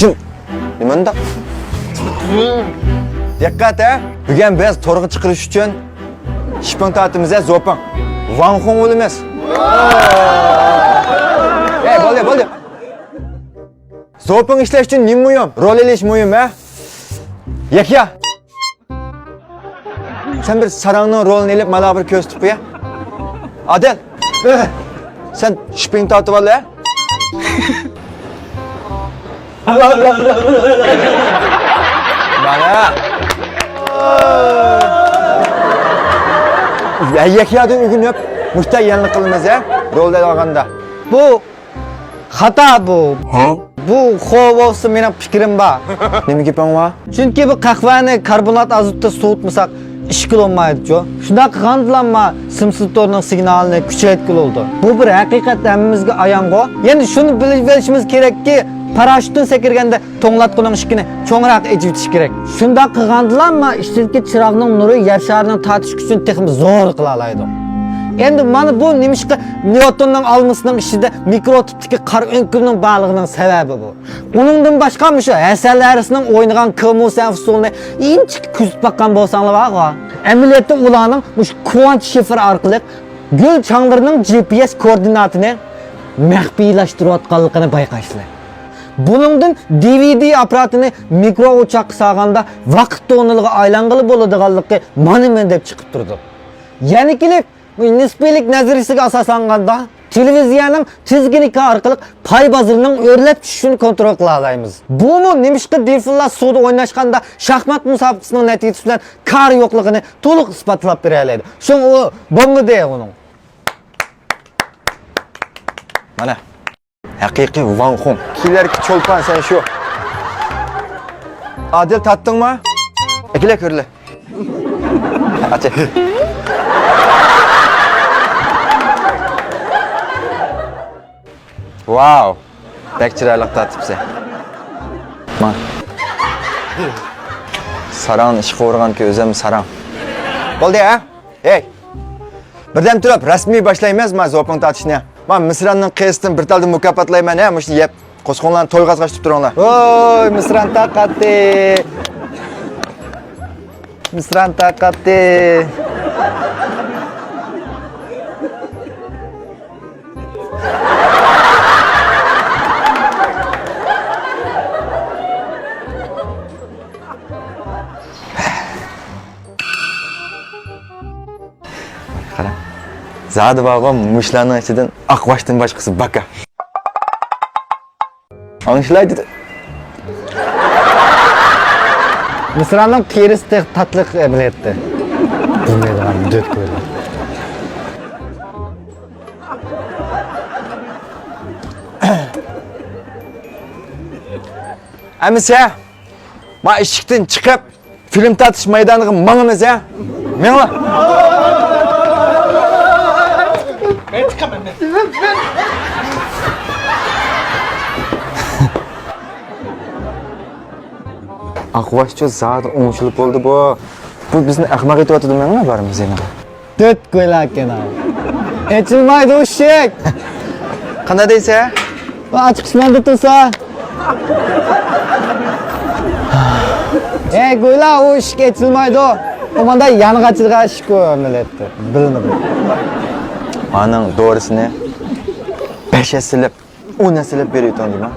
Cim. Nimanda? Dikkat ha. Bugün biz torga çıkırış için şipin tatımıza zopan. Van Hong olmaz. Bo'ldi. Zopan ishlash uchun nim muhim? Rol elish muhim ha? Yakya. Sen bir sarangning rolini elib mana bir ko'z tutib ya. Adel. Sen şiping tatib ol ha? Mana. Yakya'dan ugunib, mushtay yanlik qilmaz ha? Rolda olganda. Bu xata bu. Bu xo'p olsa mening fikrim bor. Nima gaping bor? Chunki bu qahvani karbonat azotda sovutmasak ish qilolmaydi-ku. Shunday qilgandilarmi simsitorning signalini kuchaytirib oldi. Bu bir haqiqat hammamizga ayon-ku. Endi shuni bilishimiz kerakki, parashyutdan sekirganda to'nglatqining ishini cho'ngroq ejitish kerak. Shunday qilgandilarmi ishdagi chiroqning nuri yer sharining tortish kuchini texmi zo'r qila oladi. Endi mana bu nimishqa Newtonning almisining ishida mikrotipdagi qor o'nkirning borligining sababi bu. Uningdan boshqa shu Hasan Harrisning o'ynagan Kmosan usulini inchik kuzib baqqan bo'lsanglar va amaliyotda ularning shu kvant shifr orqali gul chang'irining GPS koordinatini maxfiylashtirayotganligini bayqaysizlar. Buningdan DVD apparatini mikro uchoqqa solganda vaqt to'niliga aylang'ili bo'ladiganligi mana men deb chiqib turdi. Ya'ni kelib nisbiylik nazariyasiga asoslanganda televiziyaning tizginlik orqali pay bozorining o'rlab tushishini kontrol qila olamiz. Buni nimishqa delfinlar suvda o'ynashganda shaxmat musobaqasining natijasi bilan kar yo'qligini to'liq isbotlab bera oladi. Shu u bo'lmadi uning. Mana haqiqiy Van Hong. Kilerki cho'lpan sen shu. Adil tatdingmi? Ikila ko'rli. Acha. Wow. Pek chiroyli tatibsan. Mana. Sarang ishga o'rganki o'zim sarang. Bo'ldi ha? Hey. Birdan turib rasmiy boshlaymiz zo'ping tatishni. Men Misranning qiysidan bir talda mukofotlayman ha, mushni yeb qo'shqonlarni to'yg'azg'ash tutib turinglar. Voy, Misran taqati. Misran taqati. Qara. Zadi baba mushlarning ichidan aqvashdan boshqasi baka. Anishlaydi. Misraning qiyrisda tatliq biletdi. Bilmaydigan döt ko'rdi. Amisa, ma eshikdan chiqib film tatish maydoniga mangimiz ha? Mengla. Ben çıkamam ben. Aqvashcha zadi o'ng'ishilib bo'ldi bu. Bu bizni ahmoq etyapti menga barimiz endi. Döt ko'ylarkan. Echilmaydi o'shak. Qanday deysa? Va chiqishmanda tursa. Go'yla u ishga echilmaydi. Omanda yang'achilga ish ko'rilyapti. Bilinadi. Aning doğrusini 5'e silip 10'a silip veriyor tanıdım ha.